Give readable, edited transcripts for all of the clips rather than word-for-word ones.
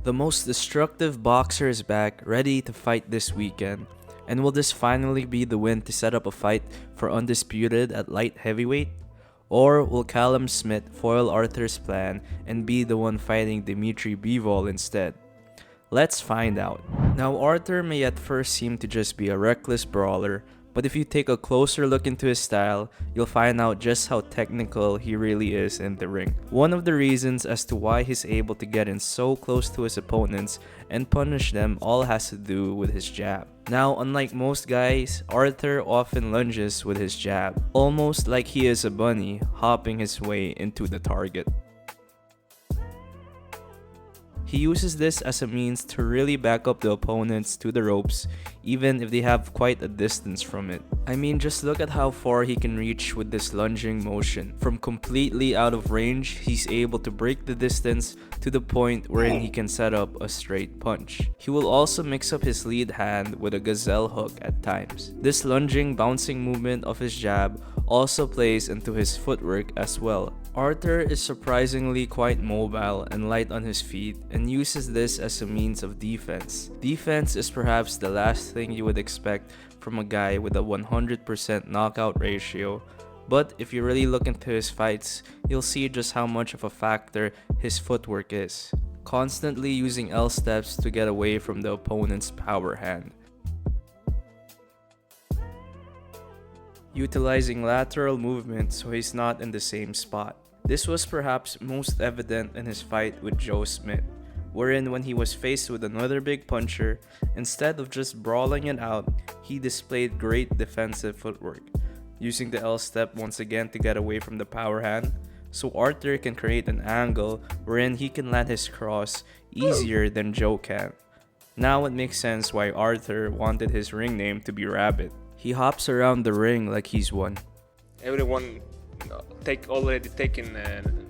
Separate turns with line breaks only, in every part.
The most destructive boxer is back, ready to fight this weekend. And will this finally be the win to set up a fight for undisputed at light heavyweight? Or will Callum Smith foil Arthur's plan and be the one fighting Dimitri Bivol instead? Let's find out. Now, Artur may at first seem to just be a reckless brawler, but if you take a closer look into his style, you'll find out just how technical he really is in the ring. One of the reasons as to why he's able to get in so close to his opponents and punish them all has to do with his jab. Now, unlike most guys, Artur often lunges with his jab, almost like he is a bunny hopping his way into the target. He uses this as a means to really back up the opponents to the ropes, even if they have quite a distance from it. I mean, just look at how far he can reach with this lunging motion. From completely out of range, he's able to break the distance to the point wherein he can set up a straight punch. He will also mix up his lead hand with a gazelle hook at times. This lunging, bouncing movement of his jab also plays into his footwork as well. Artur is surprisingly quite mobile and light on his feet and uses this as a means of defense. Defense is perhaps the last thing you would expect from a guy with a 100% knockout ratio, but if you really look into his fights, you'll see just how much of a factor his footwork is. Constantly using L steps to get away from the opponent's power hand. Utilizing lateral movement so he's not in the same spot. This was perhaps most evident in his fight with Joe Smith, wherein when he was faced with another big puncher, instead of just brawling it out, he displayed great defensive footwork, using the L step once again to get away from the power hand, so Artur can create an angle wherein he can land his cross easier than Joe can. Now it makes sense why Artur wanted his ring name to be Rabbit. He hops around the ring like he's one.
Everyone already taken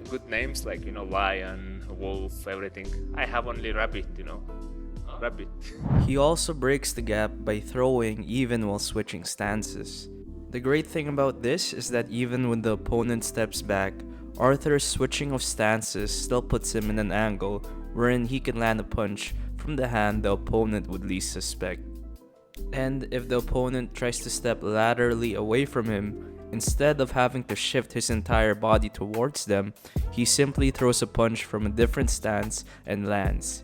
good names like lion, wolf, everything. I have only rabbit, rabbit.
He also breaks the gap by throwing even while switching stances. The great thing about this is that even when the opponent steps back, Arthur's switching of stances still puts him in an angle wherein he can land a punch from the hand the opponent would least suspect. And if the opponent tries to step laterally away from him, instead of having to shift his entire body towards them, he simply throws a punch from a different stance and lands.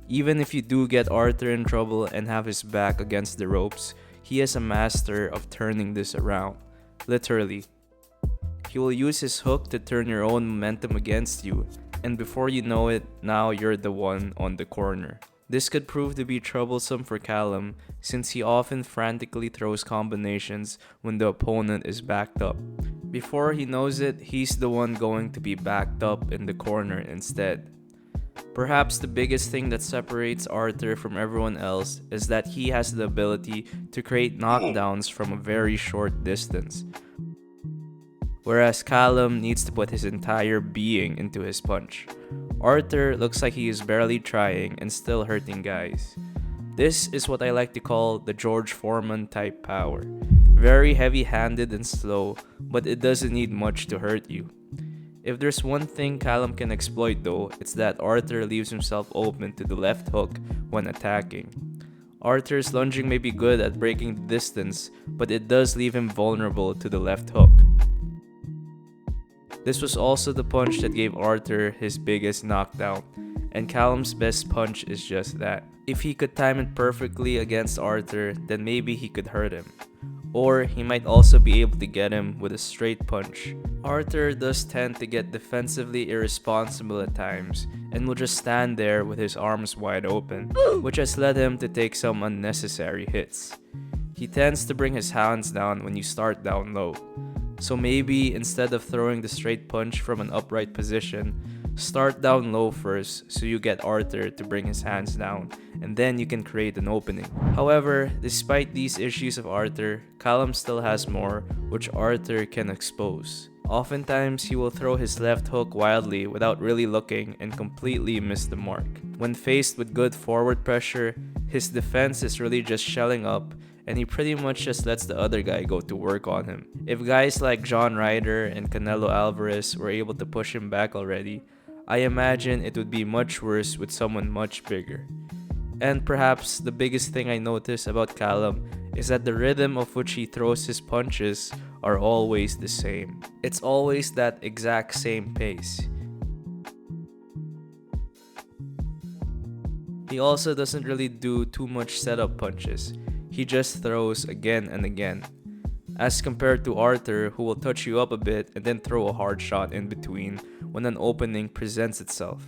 Even if you do get Artur in trouble and have his back against the ropes, he is a master of turning this around. Literally. He will use his hook to turn your own momentum against you, and before you know it, now you're the one on the corner. This could prove to be troublesome for Callum since he often frantically throws combinations when the opponent is backed up. Before he knows it, he's the one going to be backed up in the corner instead. Perhaps the biggest thing that separates Artur from everyone else is that he has the ability to create knockdowns from a very short distance, whereas Callum needs to put his entire being into his punch. Artur looks like he is barely trying and still hurting guys. This is what I like to call the George Foreman type power. Very heavy-handed and slow, but it doesn't need much to hurt you. If there's one thing Callum can exploit though, it's that Artur leaves himself open to the left hook when attacking. Artur's lunging may be good at breaking the distance, but it does leave him vulnerable to the left hook. This was also the punch that gave Artur his biggest knockdown, and Callum's best punch is just that. If he could time it perfectly against Artur, then maybe he could hurt him. Or he might also be able to get him with a straight punch. Artur does tend to get defensively irresponsible at times, and will just stand there with his arms wide open, which has led him to take some unnecessary hits. He tends to bring his hands down when you start down low. So maybe instead of throwing the straight punch from an upright position, start down low first so you get Artur to bring his hands down, and then you can create an opening. However, despite these issues of Artur, Callum still has more, which Artur can expose. Oftentimes, he will throw his left hook wildly without really looking and completely miss the mark. When faced with good forward pressure, his defense is really just shelling up and he pretty much just lets the other guy go to work on him. If guys like John Ryder and Canelo Alvarez were able to push him back already, I imagine it would be much worse with someone much bigger. And perhaps the biggest thing I notice about Callum is that the rhythm of which he throws his punches are always the same. It's always that exact same pace. He also doesn't really do too much setup punches. He just throws again and again. As compared to Artur, who will touch you up a bit and then throw a hard shot in between when an opening presents itself.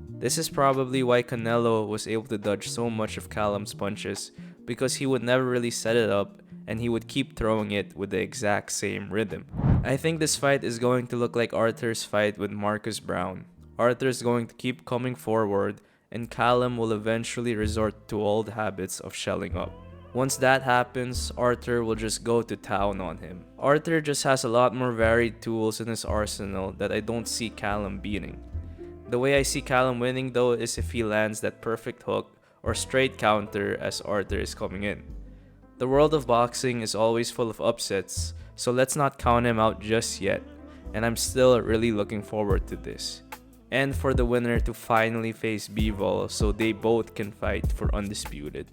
This is probably why Canelo was able to dodge so much of Callum's punches, because he would never really set it up and he would keep throwing it with the exact same rhythm. I think this fight is going to look like Artur's fight with Marcus Brown. Artur is going to keep coming forward and Callum will eventually resort to old habits of shelling up. Once that happens, Artur will just go to town on him. Artur just has a lot more varied tools in his arsenal that I don't see Callum beating. The way I see Callum winning though is if he lands that perfect hook or straight counter as Artur is coming in. The world of boxing is always full of upsets, so let's not count him out just yet, and I'm still really looking forward to this. And for the winner to finally face Bivol so they both can fight for undisputed.